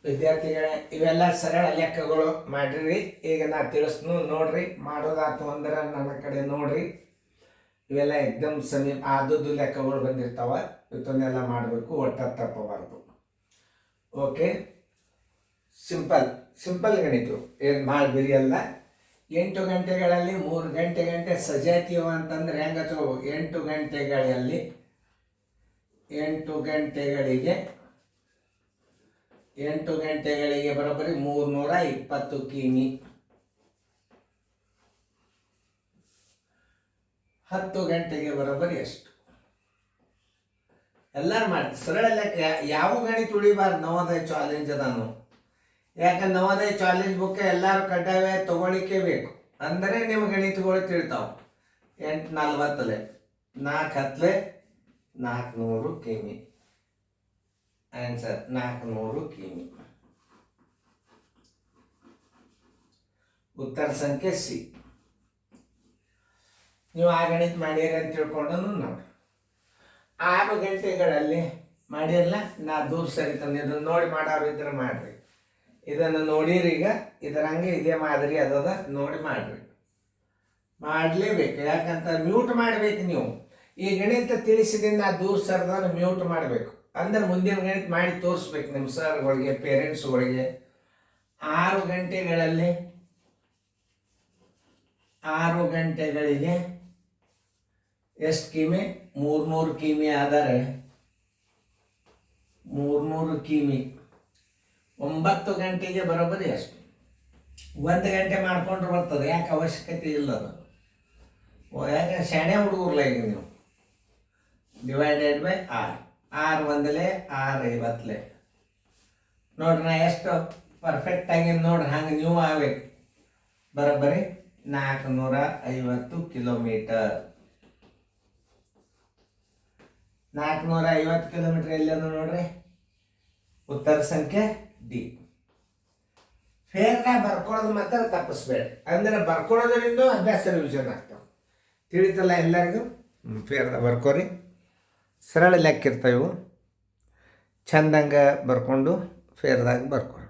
ವಿದ್ಯಾರ್ಥಿಗಳೇ, ಇವೆಲ್ಲ ಸರಳ ಲೆಕ್ಕಗಳು ಮಾಡಿರಿ. ಈಗ ನಾ ತಿಳಿಸ್ನು ನೋಡ್ರಿ. ಮಾಡೋದಾತು ಅಂದ್ರೆ ನನ್ನ ಕಡೆ ನೋಡ್ರಿ. ಇವೆಲ್ಲ ಎಕ್ದಮ್ ಸಮೀಪ ಆದದ್ದು ಲೆಕ್ಕಗಳು ಬಂದಿರ್ತಾವ. ಇವತ್ತನ್ನೆಲ್ಲ ಮಾಡಬೇಕು, ಒಟ್ಟ ತಪ್ಪಬಾರ್ದು. ಓಕೆ, ಸಿಂಪಲ್ ಗಣಿತು, ಏನು ಭಾಳ ಬಿರಿ ಅಲ್ಲ. 8 ಗಂಟೆಗಳಲ್ಲಿ 3 ಗಂಟೆ ಸಜಾತೀವ ಅಂತಂದ್ರೆ ಹೆಂಗೆ ಹಚ್ಕೋಬೇಕು? 8 ಗಂಟೆಗಳಲ್ಲಿ 8 ಗಂಟೆಗಳಿಗೆ ಬರೋಬ್ಬರಿ 320 ಕಿಮಿ. 10 ಗಂಟೆಗೆ ಬರೋಬ್ಬರಿ ಎಷ್ಟು? ಎಲ್ಲರೂ ಮಾಡಿ ಸರಳ ಲೆಕ್ಕ. ಯಾವ ಗಣಿತ ಉಳಿಬಾರ್ದು. ನವೋದಯ ಚಾಲೆಂಜ್ ಅದಾನು. ಯಾಕಂದ್ರೆ ನವೋದಯ ಚಾಲೆಂಜ್ ಬುಕ್ ಎಲ್ಲರೂ ಕಡ್ಡಾಯ ತಗೊಳ್ಳಿಕ್ಕೆ ಬೇಕು. ಅಂದರೆ ನಿಮ್ಮ ಗಣಿತಗಳು ತಿಳ್ತಾವೆ. 8 4 400 ಕಿಮಿ. ಆನ್ಸರ್ 400 ಕಿಮಿ. ಉತ್ತರ ಸಂಖ್ಯೆ ಸಿ. ನೀವು ಆ ಗಣಿತ ಮಾಡಿರಿ ಅಂತ ತಿಳ್ಕೊಂಡು ನೋಡಿ. 6 ಗಂಟೆಗಳಲ್ಲಿ ಮಾಡಿರಲ್ಲ, ನಾ ದೂರ ಸರಿತಾನೆ. ಇದನ್ನು ನೋಡಿ ಮಾಡೋರು ಇದ್ರೆ ಮಾಡ್ರಿ. ಇದನ್ನು ನೋಡಿರಿ. ಈಗ ಇದರಂಗೆ ಇದೇ ಮಾದರಿ ಅದದ, ನೋಡಿ ಮಾಡ್ರಿ. ಮಾಡಲೇಬೇಕು. ಯಾಕಂತ ಮ್ಯೂಟ್ ಮಾಡಬೇಕು. ನೀವು ಈ ಗಣಿತ ತಿಳಿಸಿದಿಂದ ದೂರ ಸರ್ದನ್ನು ಮ್ಯೂಟ್ ಮಾಡಬೇಕು. ಅಂದ್ರೆ ಮುಂದಿನ ಗಣಿತ ಮಾಡಿ ತೋರಿಸ್ಬೇಕು ನಿಮ್ಮ ಸರ್ಗಳಿಗೆ, ಪೇರೆಂಟ್ಸ್ಗಳಿಗೆ. 6 ಗಂಟೆಗಳಿಗೆ ಎಷ್ಟು ಕಿಮಿ? 300 ಕಿಮಿ. ಆದರೆ 300 ಕಿಮಿ 9 ಗಂಟೆಗೆ ಬರೋಬ್ಬರಿ ಎಷ್ಟು? 1 ಗಂಟೆ ಮಾಡ್ಕೊಂಡ್ರೆ ಬರ್ತದೆ. ಯಾಕೆ ಅವಶ್ಯಕತೆ ಇಲ್ಲ ಅದು. ಯಾಕೆ ಶಾಣೆ ಹುಡುಗರ್ಲ ಈಗ ನೀವು. Divided by 6. 6 1 6 50. ನೋಡ್ರಿ, ನಾ ಎಷ್ಟು ಪರ್ಫೆಕ್ಟ್ ಆಗಿ ನೋಡ್ರಿ. ಹಂಗೆ ನೀವು ಆಗ್ಬೇಕು. ಬರೋಬ್ಬರಿ 450 ಕಿಲೋಮೀಟರ್. 450 ಕಿಲೋಮೀಟರ್ ಎಲ್ಲೇನು ನೋಡ್ರಿ. ಉತ್ತರ ಸಂಖ್ಯೆ ಡಿ. ಫೇರ್ನ ಬರ್ಕೊಳ್ಳೋದು ಮಾತ್ರ ತಪ್ಪಿಸ್ಬೇಡಿ. ಅಂದ್ರೆ ಬರ್ಕೊಳ್ಳೋದ್ರಿಂದ ಅಭ್ಯಾಸ ರಿವಿಷನ್ ಆಗ್ತಾವೆ. ತಿಳಿತಲ್ಲ ಎಲ್ಲರಿಗೂ? ಫೇರ್ನ ಬರ್ಕೋರಿ. ಸರಳ ಲೆಕ್ಕ ಇರ್ತಾವೆ. ಚಂದಂಗೆ ಬರ್ಕೊಂಡು ಫೇರ್ದಾಗ ಬರ್ಕೊರಿ.